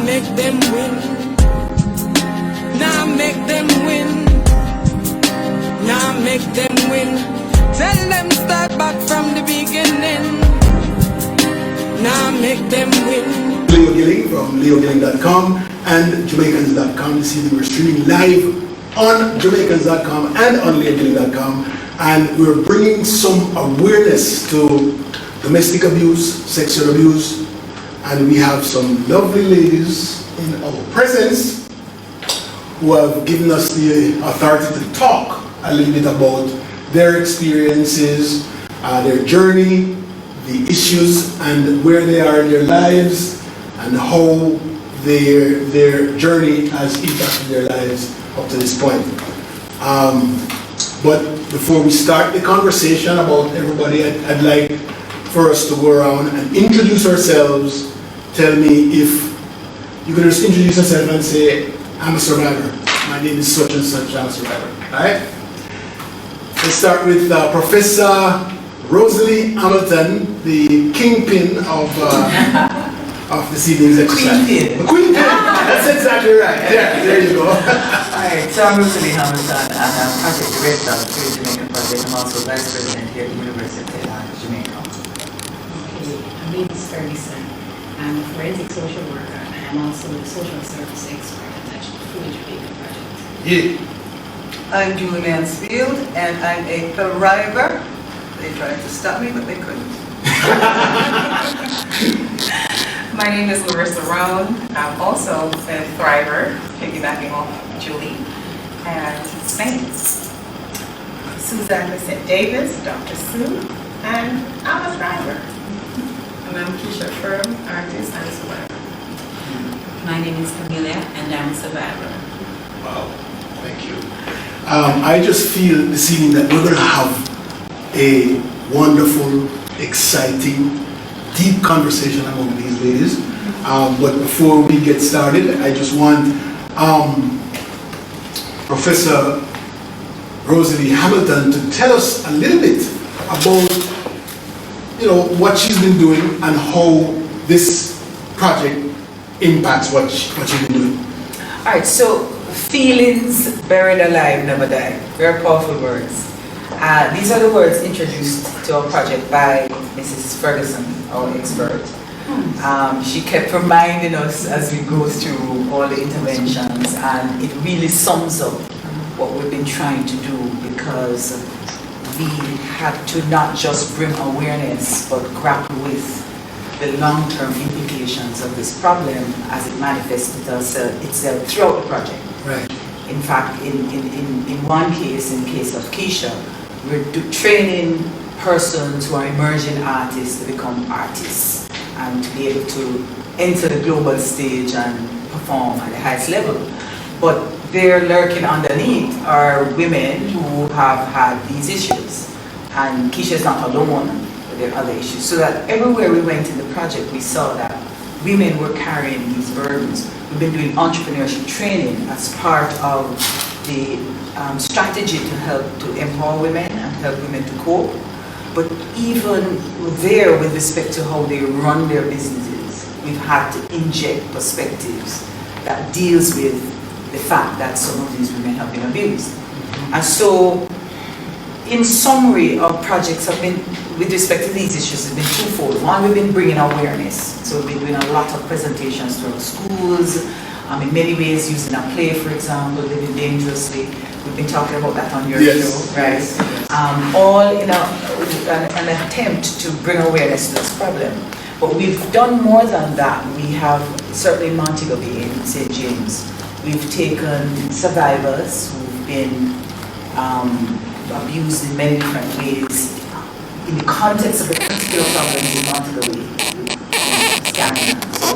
make them win. Now make them win. Now make them win. Tell them start back from the beginning. Now make them win. Leo Gilling from leogilling.com and Jamaicans.com. This evening we're streaming live on Jamaicans.com and on leogilling.com, and we're bringing some awareness to domestic abuse, sexual abuse, and we have some lovely ladies in our presence who have given us the authority to talk a little bit about their experiences, their journey, the issues, and where they are in their lives, and how their journey has impacted their lives up to this point. But before we start the conversation about everybody, I'd like for us to go around and introduce ourselves. Tell me if you can just introduce yourself and say, I'm a survivor. My name is such and such, I'm a survivor. All right? Let's start with Professor Rosalie Hamilton, the kingpin of this evening's exercise. Queenpin. Queenpin. That's exactly right. There you go. Alright, so I'm Rosalie Hamilton, and I'm Project Director of the Fi Mi Jamaica Project. I'm also Vice President here at the University of Jamaica. Okay, I'm Leo Ferguson. I'm a forensic social worker, and I'm also a social service expert at the Fi Mi Jamaica Project. Yeah. I'm Julie Mansfield, and I'm a thriver. They tried to stop me, but they couldn't. My name is Larissa Roan. I'm also a thriver, piggybacking off Julie. And Spain. Suzanne Lissette Davis, Dr. Sue, and I'm a thriver. And I'm Keisha Firm, artist and survivor. My name is Camilla, and I'm a survivor. Wow, thank you. I just feel this evening that we're going to have a wonderful, exciting, deep conversation among these ladies. But before we get started, I just want Professor Rosalie Hamilton to tell us a little bit about, what she's been doing and how this project impacts what she's been doing. All right, so feelings buried alive never die. Very powerful words. These are the words introduced to our project by Mrs. Ferguson, our expert. She kept reminding us as we go through all the interventions, and it really sums up what we've been trying to do, because we had to not just bring awareness but grapple with the long-term implications of this problem as it manifested itself throughout the project. Right. In fact, in one case, in the case of Keisha, we're training persons who are emerging artists to become artists and to be able to enter the global stage and perform at the highest level. But they're lurking underneath are women who have had these issues. And Keisha's not alone with their other issues. So that everywhere we went in the project, we saw that women were carrying these burdens. We've been doing entrepreneurship training as part of the strategy to help to empower women and help women to cope. But even there, with respect to how they run their businesses, we've had to inject perspectives that deals with the fact that some of these women have been abused. And so, in summary, our projects have been, with respect to these issues, have been twofold. One, we've been bringing awareness. So we've been doing a lot of presentations to our schools, in many ways using a play, for example, Living Dangerously. We've been talking about that on your show, right? Yes. All in an attempt to bring awareness to this problem. But we've done more than that. We have, certainly in Montego Bay, in St. James, we've taken survivors who've been abused in many different ways in the context of the particular problems in Montego Bay, scanning and so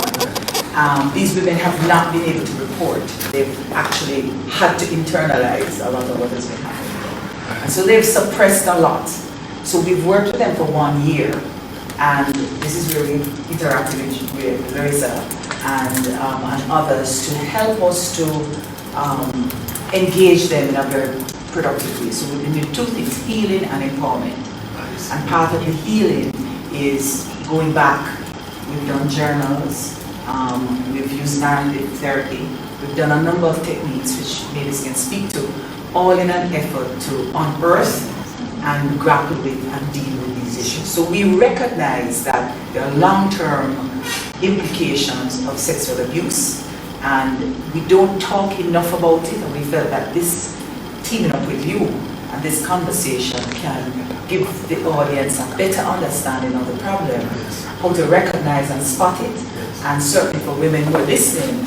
on. These women have not been able to report. They've actually had to internalize a lot of what has been happening. And so they've suppressed a lot. So we've worked with them for 1 year, and this is where we've interacted with Larissa and others to help us to engage them in a very productive way. So we've been doing two things, healing and empowerment. And part of the healing is going back. We've done journals, We've used narrative therapy. We've done a number of techniques which ladies can speak to, all in an effort to unearth and grapple with and deal with these issues. So we recognize that there are long-term implications of sexual abuse, and we don't talk enough about it, and we felt that this teaming up with you and this conversation can give the audience a better understanding of the problem, how to recognize and spot it, and certainly for women who are listening,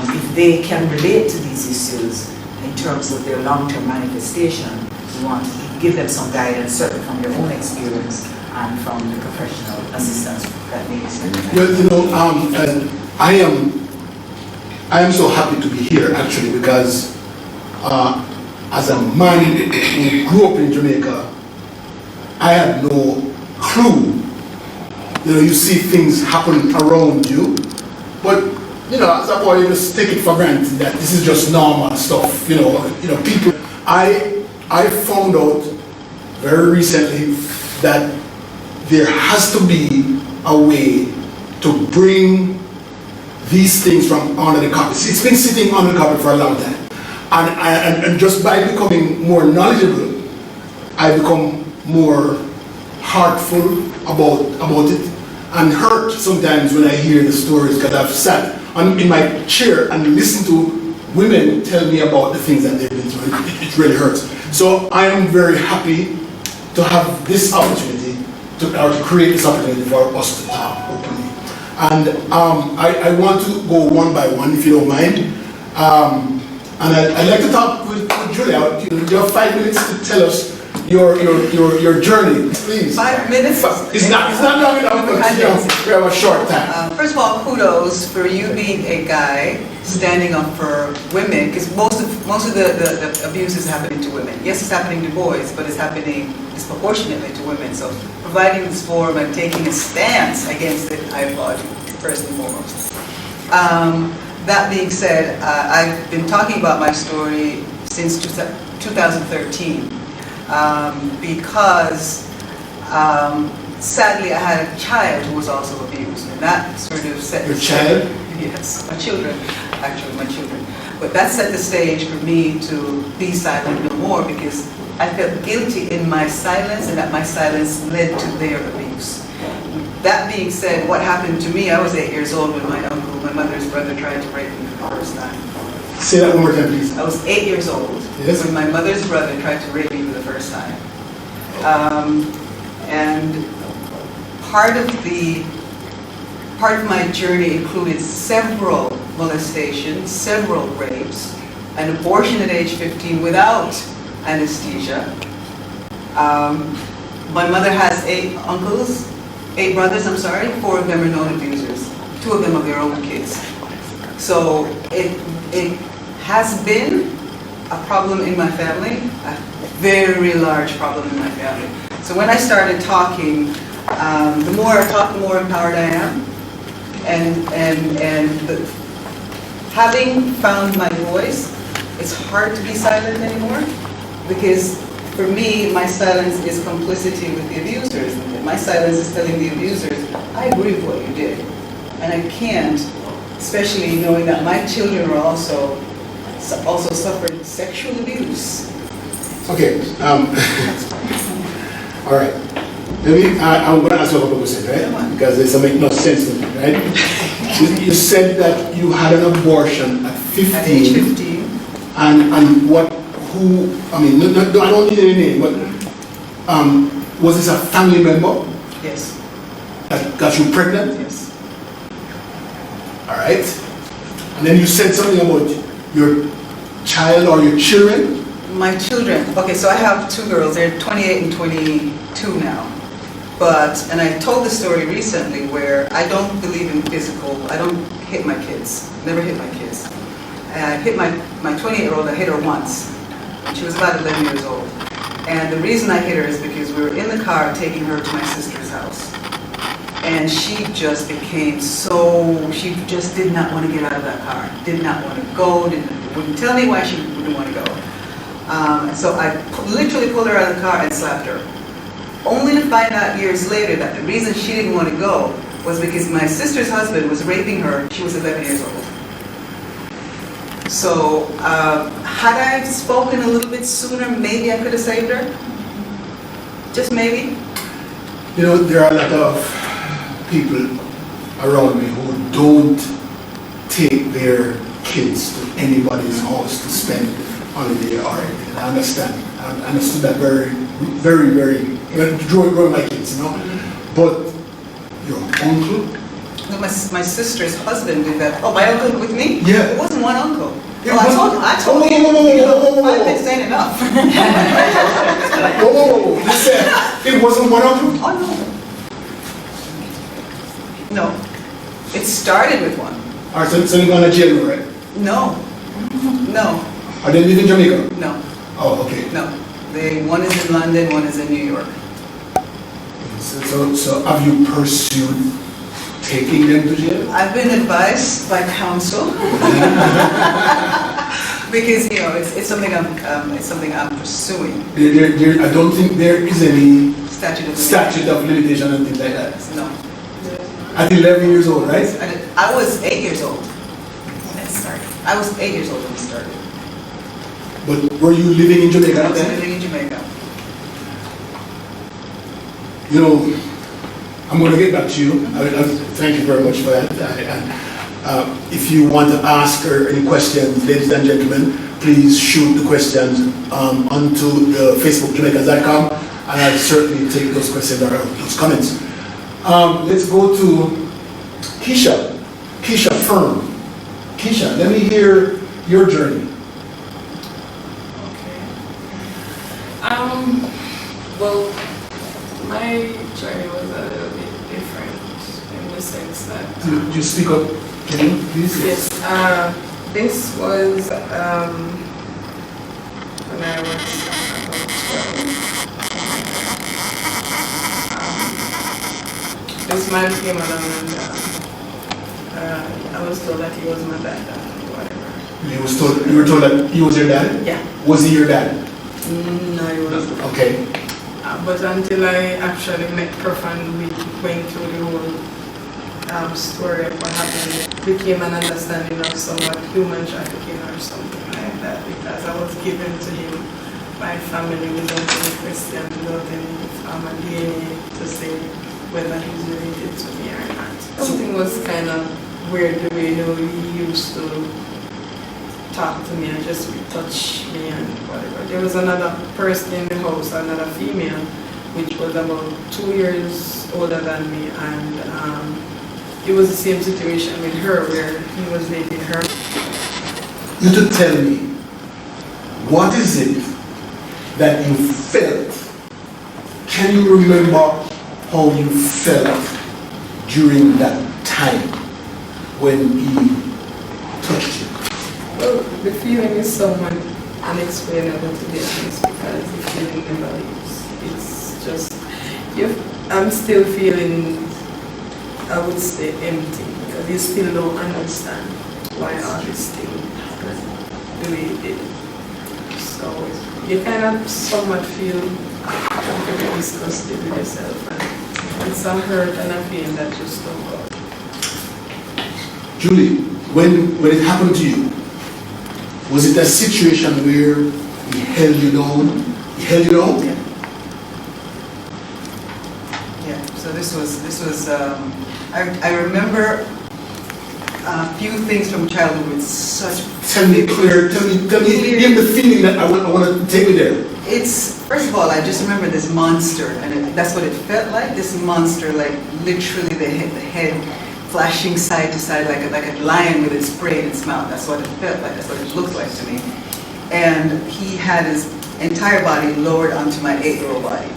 if they can relate to these issues in terms of their long-term manifestation, we want to give them some guidance, certainly from your own experience and from the professional assistance that needs. Well, you know, I am so happy to be here actually, because as a man who grew up in Jamaica, I had no clue. You know, you see things happen around you, but you know, as a boy, you just take it for granted that this is just normal stuff. You know, people. I found out very recently that there has to be a way to bring these things from under the carpet. It's been sitting under the carpet for a long time, and just by becoming more knowledgeable, I become more heartful about it, and hurt sometimes when I hear the stories, because I've sat in my chair and listened to women tell me about the things that they've been through. It really hurts. So I am very happy to have this opportunity to create this opportunity for us to talk openly. And I want to go one by one, if you don't mind. And I'd like to talk with Julia. You have 5 minutes to tell us your journey, please. 5 minutes? It's not long enough, but you know, we have a short time. First of all, kudos for you being a guy standing up for women, because most of the abuse is happening to women. Yes, it's happening to boys, but it's happening disproportionately to women. So providing this forum and taking a stance against it, I applaud you, first and foremost. That being said, I've been talking about my story since 2013. Because sadly I had a child who was also abused, and that sort of set Your child? Yes, my children, actually my children. But that set the stage for me to be silent no more, because I felt guilty in my silence, and that my silence led to their abuse. That being said, what happened to me, I was 8 years old when my uncle, my mother's brother, tried to rape me for the first time. Say that one more time, please. I was 8 years old when my mother's brother tried to rape me for the first time. And part of my journey included several molestations, several rapes, an abortion at age 15 without anesthesia. My mother has 8 brothers, 4 of them are known abusers. 2 of them are their own kids. So it has been a problem in my family, a very large problem in my family. So when I started talking, the more I talk, the more empowered I am. Having found my voice, it's hard to be silent anymore, because for me, my silence is complicity with the abusers. My silence is telling the abusers, I agree with what you did. And I can't, especially knowing that my children are also suffered sexual abuse. Okay. All right. I'm going to ask you a couple questions, right? Because this makes no sense to me, right? You said that you had an abortion at 15. At age 15. And I don't need any name, but was this a family member? Yes. That got you pregnant? Yes. All right. And then you said something about your child or your children? My children. Okay, so I have 2 girls. They're 28 and 22 now. And I told the story recently where I don't believe in physical. I don't hit my kids. Never hit my kids. I hit my 28-year-old. I hit her once. She was about 11 years old. And the reason I hit her is because we were in the car taking her to my sister's house. And she just became she just did not want to get out of that car. Did not want to go, wouldn't tell me why she wouldn't want to go. So I literally pulled her out of the car and slapped her. Only to find out years later that the reason she didn't want to go was because my sister's husband was raping her. She was 11 years old. So had I spoken a little bit sooner, maybe I could have saved her. Just maybe. You know, there are a lot of people around me who don't take their kids to anybody's house to spend holiday or anything. I understand. I understood that very, growing my kids, you know. But your uncle? No, my sister's husband did that. Oh, my uncle with me? Yeah. It wasn't one uncle. It I told you, 5 minutes ain't enough. Oh, you said it wasn't one uncle? Oh, no. No. It started with one. All right, so you're going to jail, right? No. No. Are they live in Jamaica? No. Oh, okay. No. One is in London, one is in New York. So have you pursued taking them to jail? I've been advised by counsel because it's something I'm pursuing. I don't think there is any Statute of limitation and things like that. No. At 11 years old, right? I was 8 years old when it started. I was 8 years old when it started. But were you living in Jamaica I at was that time? living in Jamaica. You know, I'm going to get back to you. Thank you very much for that. If you want to ask her any questions, ladies and gentlemen, please shoot the questions onto the Facebook Jamaicans.com, and I'll certainly take those questions or those comments. Let's go to Keisha. Keisha Firm. Keisha, let me hear your journey. Well, my journey was a little bit different in the sense that... You speak up, can you please? Yes. This was when I was about 12. This man came along and I was told that he was my dad or whatever. You were told that he was your dad? Yeah. Was he your dad? No, he wasn't. Okay. But until I actually met Prof and we went through the whole story of what happened, it became an understanding of somewhat human trafficking or something like that, because I was given to him by family without any question, without any DNA to say whether he's related to me or not. Something was kind of weird the way he used to talk to me and just touch me and whatever. There was another person in the house, another female, which was about 2 years older than me, and it was the same situation with her where he was dating her. You to tell me, what is it that you felt? Can you remember how you felt during that time when he touched you? Well, the feeling is somewhat unexplainable to be honest, because the feeling never leaves. It's just, I'm still feeling, I would say, empty, because you still don't understand why all this thing happened the way it did. So you kind of somewhat feel very disgusted with yourself, and it's a hurt and a pain that just don't go. Julie, when it happened to you, was it a situation where he held you down? He held you down? Yeah. Yeah. So this was. I remember a few things from childhood with such. Tell me, give the feeling that I want to take me there. It's, first of all, I just remember this monster, and that's what it felt like. This monster, like literally the head flashing side to side like a lion with its prey in its mouth. That's what it felt like. That's what it looked like to me. And he had his entire body lowered onto my 8-year-old body.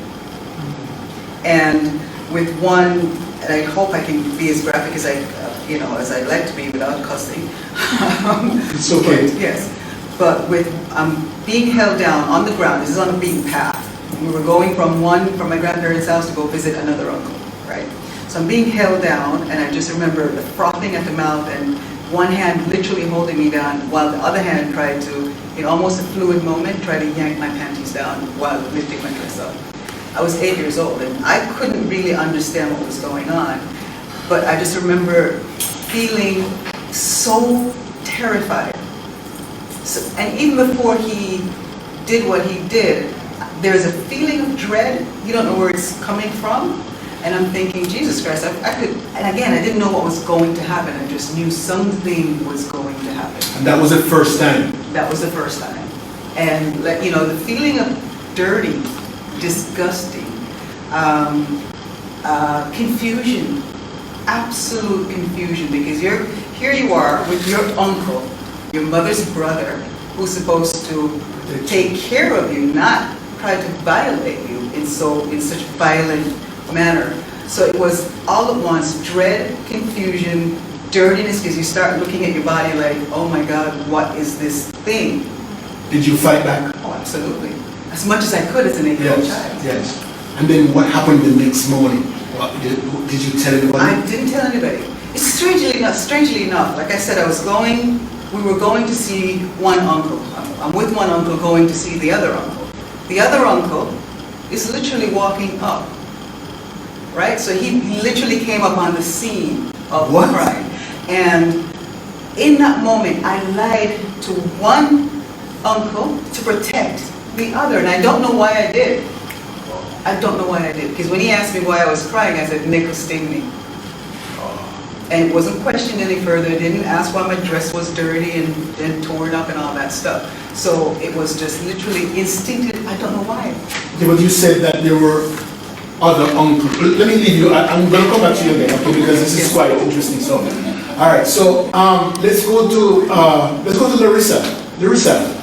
And with one, and I hope I can be as graphic as as I'd like to be without cussing. It's okay. But, yes. But with being held down on the ground, this is on a beaten path. We were going from my grandparents' house to go visit another uncle, right? So I'm being held down, and I just remember the frothing at the mouth and one hand literally holding me down while the other hand tried to, in almost a fluid moment, try to yank my panties down while lifting my dress up. I was 8 years old, and I couldn't really understand what was going on. but I just remember feeling so terrified. So, and even before he did what he did, there's a feeling of dread. You don't know where it's coming from. And I'm thinking, Jesus Christ, I could, and again, I didn't know what was going to happen. I just knew something was going to happen. And that was the first time? That was the first time. And, like, you know, the feeling of dirty, disgusting, confusion, absolute confusion, because here you are with your uncle, your mother's brother, who's supposed to take care of you, not try to violate you in such violent manner. So it was all at once, dread, confusion, dirtiness, because you start looking at your body like, oh my God, what is this thing? Did you fight back? Oh, absolutely. As much as I could as an 8-year-old child. Yes. And then what happened the next morning? Did you tell anybody? I didn't tell anybody. It's strangely enough, like I said, we were going to see one uncle. I'm with one uncle going to see the other uncle. The other uncle is literally walking up, right? So he literally came up on the scene of the crime. And in that moment, I lied to one uncle to protect the other, and I don't know why I did. I don't know why I did, because when he asked me why I was crying, I said, Nick was stinging me. And it wasn't questioned any further. It didn't ask why my dress was dirty and torn up and all that stuff. So it was just literally instinctive. I don't know why. Yeah, but you said that there were other uncles. Let me leave you. I'm going to come back to you again, okay, because this is quite interesting stuff. All right, so let's go to Larissa. Larissa.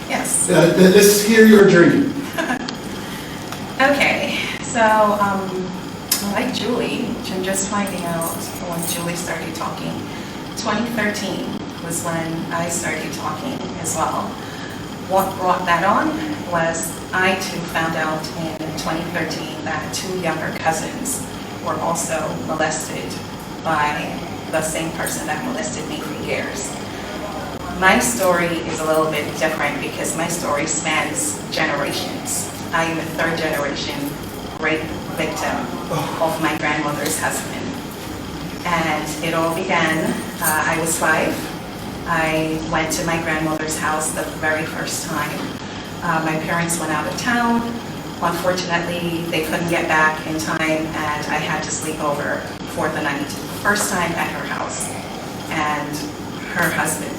Yes. Let's hear your journey. Okay, so like Julie, I'm just finding out when Julie started talking. 2013 was when I started talking as well. What brought that on was I too found out in 2013 that 2 younger cousins were also molested by the same person that molested me for years. My story is a little bit different because my story spans generations. I am a 3rd generation rape victim of my grandmother's husband. And it all began, I was 5. I went to my grandmother's house the very first time. My parents went out of town. Unfortunately, they couldn't get back in time, and I had to sleep over for the night. First time at her house. And her husband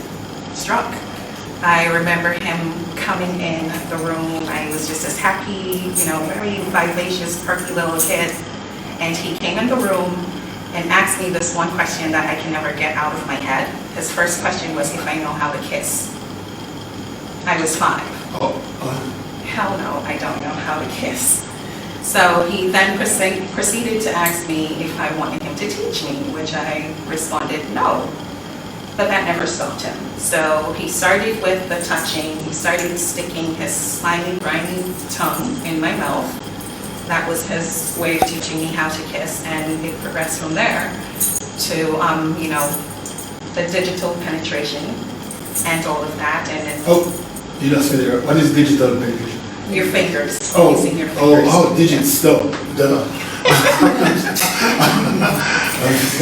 struck. I remember him coming in the room. I was just as happy, very vivacious, perky little kid. And he came in the room and asked me this one question that I can never get out of my head. His first question was if I know how to kiss. I was 5. Hell no, I don't know how to kiss. So he then proceeded to ask me if I wanted him to teach me, which I responded no. But that never stopped him. So he started with the touching. He started sticking his slimy, grimy tongue in my mouth. That was his way of teaching me how to kiss, and it progressed from there to, the digital penetration and all of that. And then you lost me there. What is digital penetration? Your fingers. Using your fingers. Digits stuff. Duh.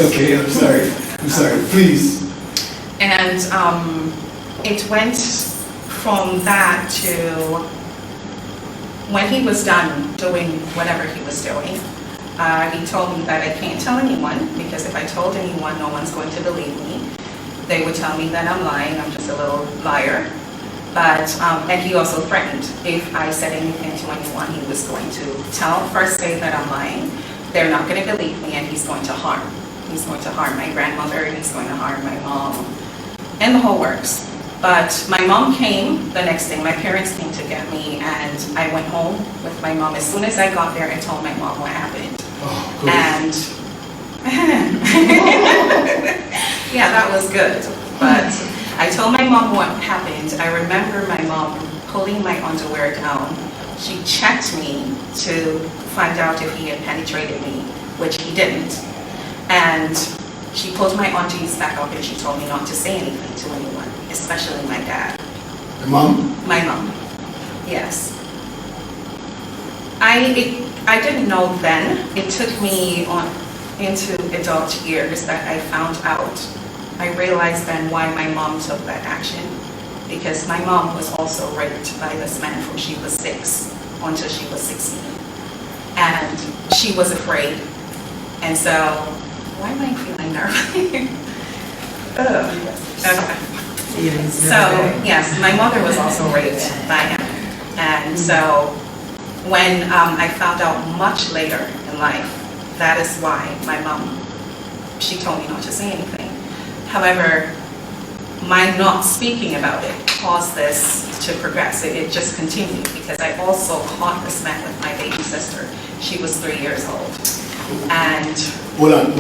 Okay, I'm sorry. Please. And it went from that to when he was done doing whatever he was doing, he told me that I can't tell anyone, because if I told anyone, no one's going to believe me. They would tell me that I'm lying, I'm just a little liar. But, and he also threatened if I said anything to anyone, he was going to first say that I'm lying, they're not going to believe me, and he's going to harm. He's going to harm my grandmother, he's going to harm my mom, and the whole works. But my mom came the next day, my parents came to get me, and I went home with my mom. As soon as I got there, I told my mom what happened. And yeah, that was good. But I told my mom what happened. I remember my mom pulling my underwear down. She checked me to find out if he had penetrated me, which he didn't. And she pulled my aunties back up and she told me not to say anything to anyone, especially my dad. Your mom? My mom, yes. I didn't know then. It took me into adult years that I found out, I realized then why my mom took that action. Because my mom was also raped by this man from she was 6 until she was 16. And she was afraid. And so, why am I feeling nervous? Okay. So, yes, my mother was also raped by him. And so, when I found out much later in life, that is why my mom, she told me not to say anything. However, my not speaking about it caused this to progress. It just continued because I also caught this man with my baby sister. She was 3 years old. And Hold on.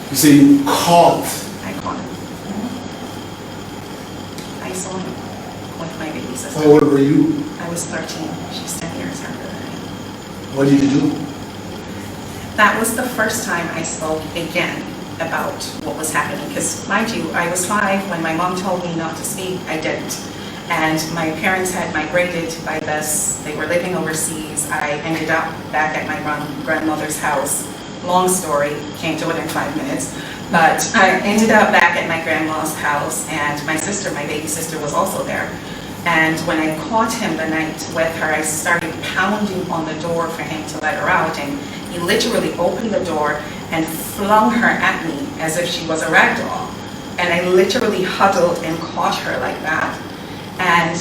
You say you caught. I caught him. I saw him with my baby sister. How old were you? I was 13. She's 10 years younger than me. What did you do? That was the first time I spoke again about what was happening. Because mind you, I was 5 when my mom told me not to speak. I didn't. And my parents had migrated by this. They were living overseas. I ended up back at my grandmother's house. Long story, can't do it in 5 minutes. But I ended up back at my grandma's house, and my sister, my baby sister, was also there. And when I caught him the night with her, I started pounding on the door for him to let her out. And he literally opened the door and flung her at me as if she was a rag doll. And I literally huddled and caught her like that. And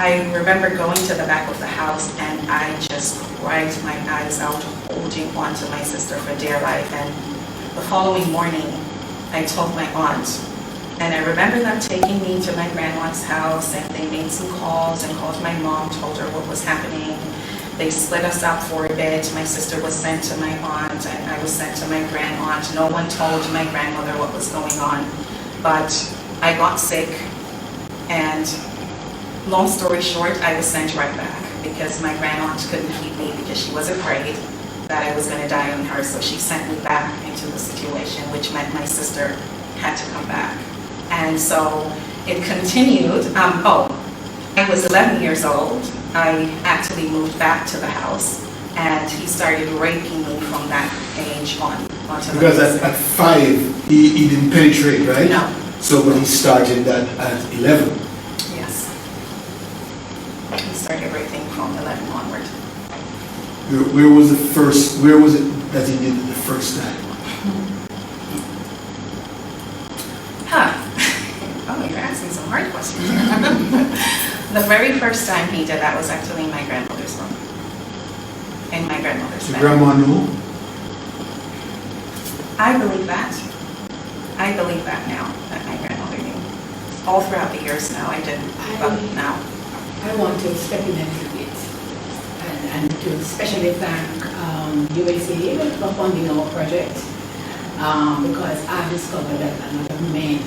I remember going to the back of the house and I just cried my eyes out, holding on to my sister for dear life. And the following morning, I told my aunt. And I remember them taking me to my grandma's house, and they made some calls and called my mom, told her what was happening. They split us up for a bit. My sister was sent to my aunt, and I was sent to my grandaunt. No one told my grandmother what was going on. But I got sick, and long story short, I was sent right back because my grandaunt couldn't keep me because she was afraid that I was going to die on her. So she sent me back into the situation, which meant my sister had to come back. And so it continued. I was 11 years old. I actually moved back to the house, and he started raping me from that age on. Because at 5, he didn't penetrate, right? No. So when he started that at 11. Yes. He started raping from 11 onward. Where was it that he did it the first time? Oh, you're asking some hard questions here. The very first time he did that was actually in my grandmother's room. In my grandmother's Your bed. grandma knew? I believe that. I believe that now, that my grandmother knew. All throughout the years now, I didn't, but now. I want to step in a little bit and to especially thank USA for funding our project because I discovered that a lot of men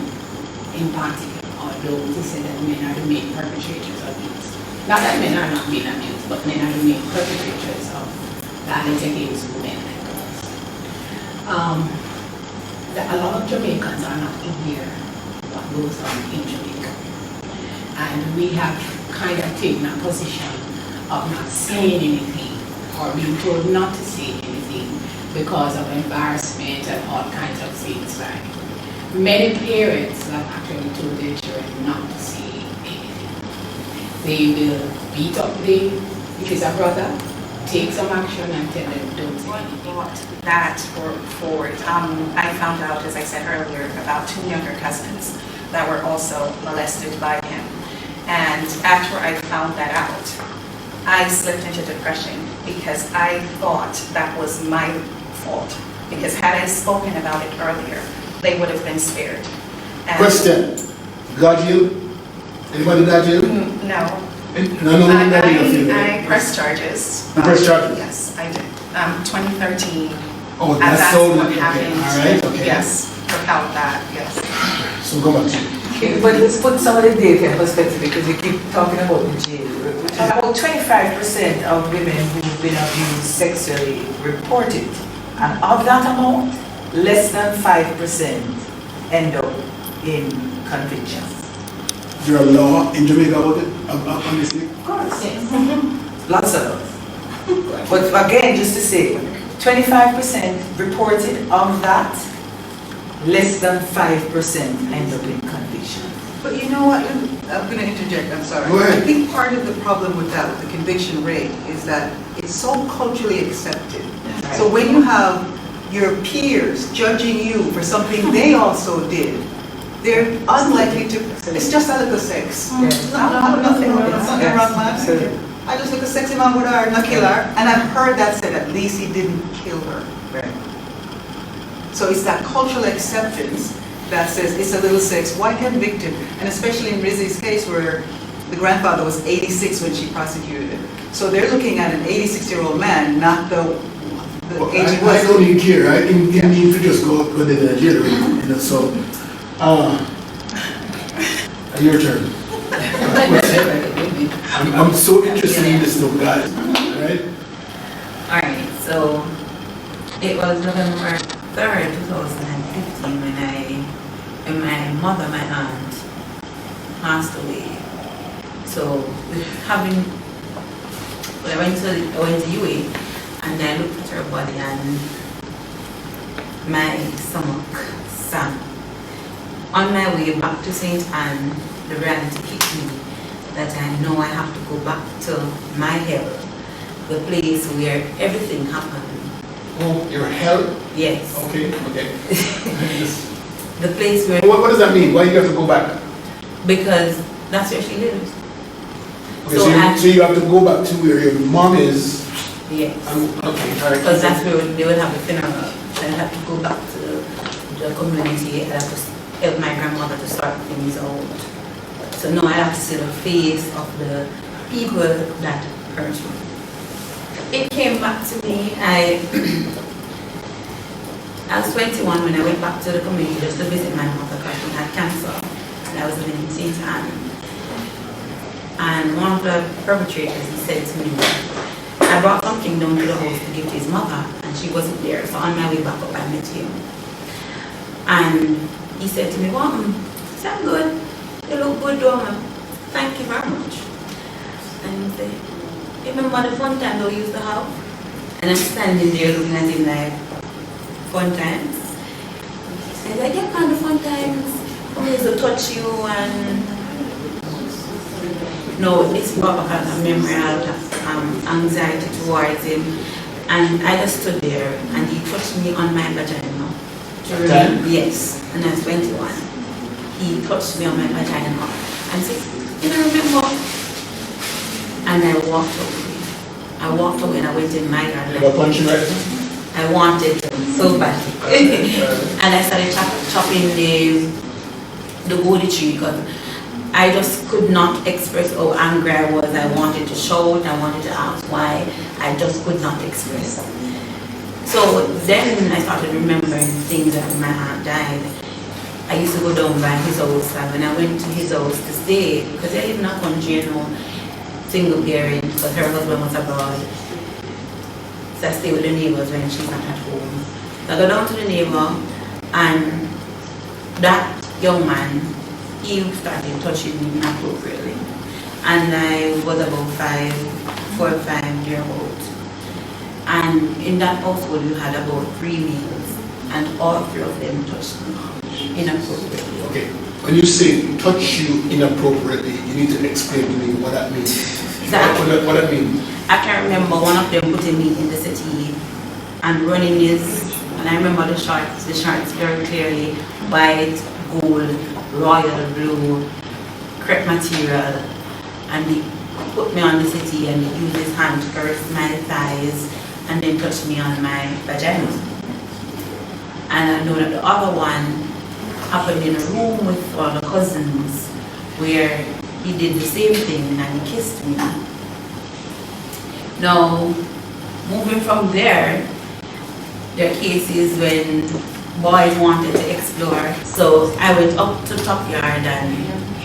in particular, although they say that men are the main perpetrators of abuse. Not that men are not being abused, but men are the main perpetrators of violence against women and girls. A lot of Jamaicans are not aware what goes on in Jamaica. And we have kind of taken a position of not saying anything or being told not to say anything because of embarrassment and all kinds of things like many parents have actually told their children not to say anything. They will beat up if it's a brother, take some action and tell them don't say anything. That forward. I found out, as I said earlier, about 2 younger cousins that were also molested by him. And after I found that out, I slipped into depression because I thought that was my fault. Because had I spoken about it earlier, they would have been spared. And Question. Got you? Anybody got you? No. No. I pressed charges. You pressed charges? Yes, I did. 2013. Oh, And that's so what okay. happened. All right, okay. Yes, propelled that, yes. So go back to you. But let's put some of the data in perspective because we keep talking about the jail. About 25% of women who've been abused sexually reported. And of that amount, less than 5% end up in conviction. Is there a law in Jamaica about it? On this thing? Of course. Lots of them. But again, just to say, 25% reported of that, less than 5% end up in conviction. But you know what, I'm going to interject, I'm sorry. Go ahead. I think part of the problem with that, with the conviction rate, is that it's so culturally accepted. Right. So when you have your peers judging you for something they also did, they're unlikely to, it's just a little sex. Yes. Nothing wrong, man. I just look a sexy man with her, not kill her. And I've heard that said, at least he didn't kill her. Right. So it's that cultural acceptance that says it's a little sex, why convict him? And especially in Rizzy's case where the grandfather was 86 when she prosecuted him. So they're looking at an 86-year-old man, not the Well, age he I was. don't even care. I didn't need to just go to the jail, you know, so, your turn. I'm so interested in this though, guys, right? Alright, so it was November 3rd, 2015 when my mother, my aunt, passed away. So I went to UA and I looked at her body and my stomach sank. On my way back to St. Anne, the reality kicked me that I know I have to go back to my hell, the place where everything happened. Oh, your hell? Yes. Okay. The place where, What does that mean? Why you have to go back? because that's where she lives. Okay, so you have to go back to where your mom is. Yes. Okay, all right. Because that's where they would have a funeral. So I have to go back to the community. I have to help my grandmother to sort things out. So now I have to see the face of the people that hurt me. It came back to me. I was 21 when I went back to the community just to visit my mother because she had cancer. And I was living in St. Anne. And one of the perpetrators, he said to me, I brought something down to the house to give to his mother, and she wasn't there. So on my way back up, I met him. And he said to me, "What? I said, I'm good. You look good, Doma. Thank you very much." And he said, "You remember the fun time that we used to have?" And I'm standing there looking at him like, "Fun times?" I said, "Yeah, kind of fun times. I used to touch you and..." No, this brought back a memory of anxiety towards him. And I just stood there and he touched me on my vagina. Yes, and I was 21. He touched me on my vagina and said, "You don't remember?" And I walked away. And I went in my yard. You got punched right? I wanted to so badly. And I started chopping the goody tree because I just could not express how angry I was. I wanted to shout, I wanted to ask why. I just could not express. So then I started remembering things that when my aunt died. I used to go down by his house, and when I went to his house to stay, because I live in a country, you know, single parent, but her husband was abroad. So I stay with the neighbors when she's not at home. So I go down to the neighbor, and that young man, he started touching me inappropriately. And I was about 4 or 5 years old. And in that household, we had about 3 males, and all 3 of them touched me inappropriately. Okay. When you say touch you inappropriately, you need to explain to me what that means. Exactly. What that means? I can remember one of them putting me in the city and running his, and I remember the shorts very clearly, white, gold, royal blue, crepe material, and he put me on the city and he used his hand to caress my thighs and then touched me on my vagina. And I know that the other one happened in a room with all the cousins where he did the same thing and he kissed me. Now, moving from there are cases when boys wanted to explore. So I went up to Top Yard and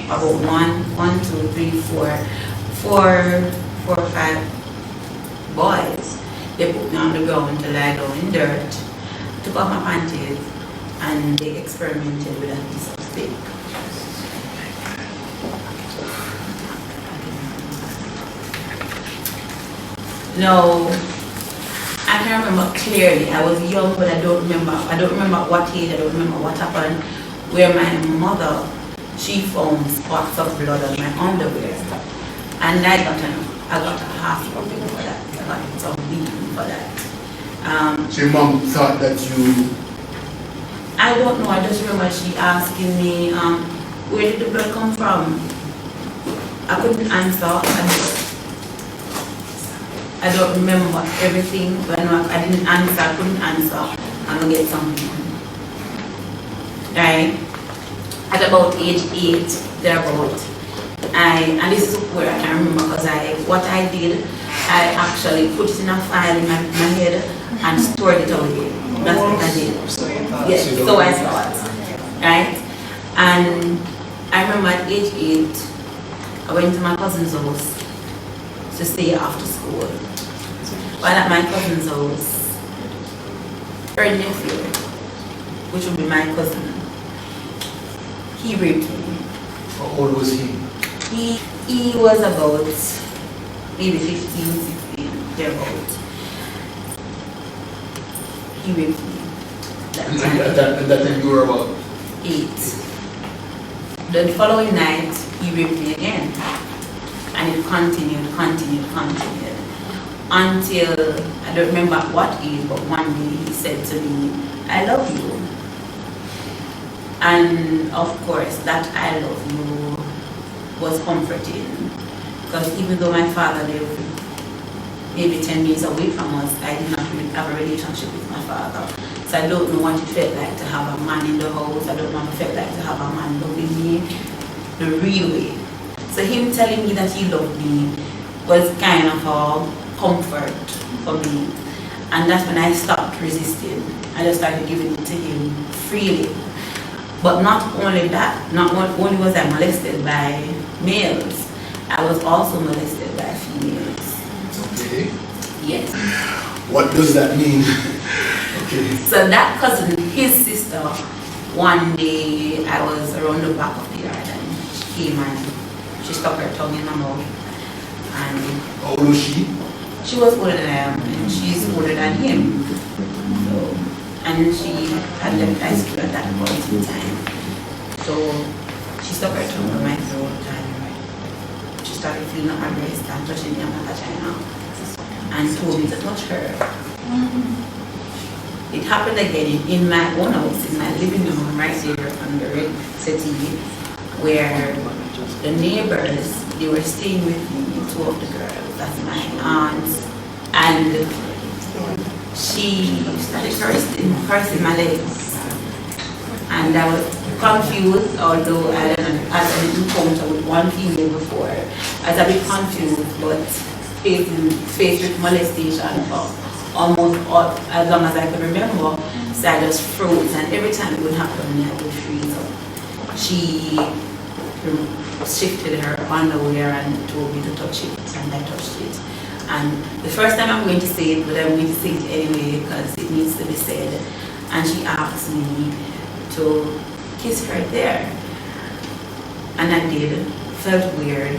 about 1, 2, 3, 4, 4 or 5 boys. They put me on the ground to lie down in dirt, took off my panties, and they experimented with a piece of steak. Now, I can I remember clearly, I was young, but I don't remember what age, I don't remember what happened, where my mother, she found spots of blood on my underwear. And I got a half whooping for that. I got some beating for that. So your mom thought that you... I don't know, I just remember she asking me, where did the blood come from? I couldn't answer. I don't remember everything, but I didn't answer, I couldn't answer. I'm gonna get something. Right? At about age 8, thereabout, and this is where I can remember because what I did, I actually put it in a file in my head and stored it away. That's what I did. Yes, so I thought. Right? And I remember at age 8, I went to my cousin's house to stay after school. While at my cousin's house, her nephew, which would be my cousin, he raped me. How old was he? He was about maybe 15, 16, thereabout. He raped me. At that time you were about? 8. The following night, he raped me again. And it continued. Until, I don't remember at what age, but one day he said to me, I love you. And of course, that I love you was comforting. Because even though my father lived maybe 10 minutes away from us, I did not really have a relationship with my father. So I don't know what it felt like to have a man in the house. I don't know what it felt like to have a man loving me the real way. So him telling me that he loved me was kind of a comfort for me. And that's when I stopped resisting. I just started giving it to him freely. But not only that, not only was I molested by males, I was also molested by females. Okay. Yes. What does that mean? Okay. So that cousin, his sister, one day I was around the back of the yard and she came and she stuck her tongue in my mouth. And how old was she? She was older than I am and she's older than him. So, and she had left high school at that point in time. So she stuck her tongue in my throat and she started feeling up my breast and touching me on my vagina and told me to touch her. It happened again in my own house, in my living room, right there on the red settee, where the neighbors, they were staying with me, 2 of the girls, that's my aunts, and she started cursing my legs. And I was confused, although I had an encounter with one female before. I was a bit confused, but faced with molestation for almost as long as I could remember. So I just froze, and every time it would happen, I would freeze up. She shifted her underwear and told me to touch it, and I touched it. And the first time I'm going to say it, but I'm going to say it anyway because it needs to be said. And she asked me to kiss her there. And I did. Felt weird.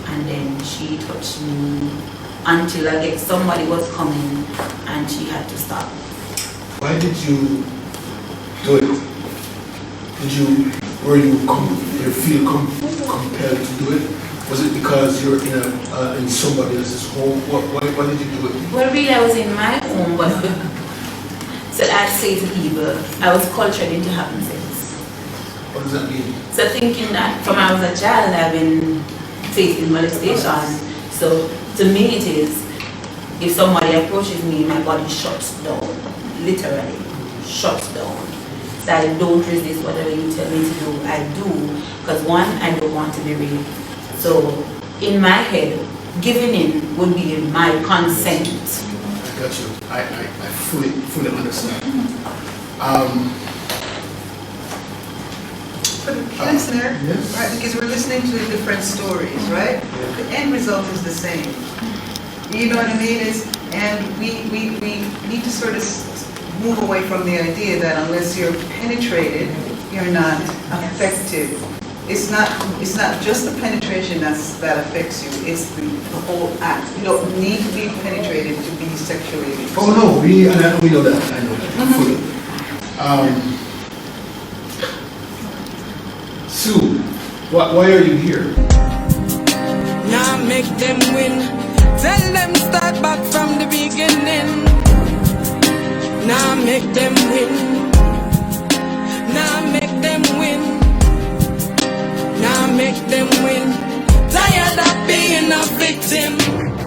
And then she touched me until I guess somebody was coming and she had to stop. Why did you do it? Were you feel compelled to do it? Was it because you're in somebody else's home? Why did you do it? Well, really, I was in my home, but so I'd say to people, I was cultured into having sex. What does that mean? So thinking that from I was a child, I've been facing molestation. So to me it is, if somebody approaches me, my body shuts down, literally shuts down. So I don't resist whatever you tell me to do, I do. Because one, I don't want to be raped. So in my head, giving in would be my consent. I got you. I fully understand. For the listener, yes. right, because we're listening to different stories, right? Yeah. The end result is the same. You know what I mean? And we need to sort of move away from the idea that unless you're penetrated, you're not affected it's not just the penetration that affects you, it's the whole act. You don't need to be penetrated to be sexually abused. Oh no, we know that. I know that fully. Sue, why are you here? Now make them win. Tell them start back from the beginning. Now make them win. Now make them win. Now make them win. Tired of being a victim.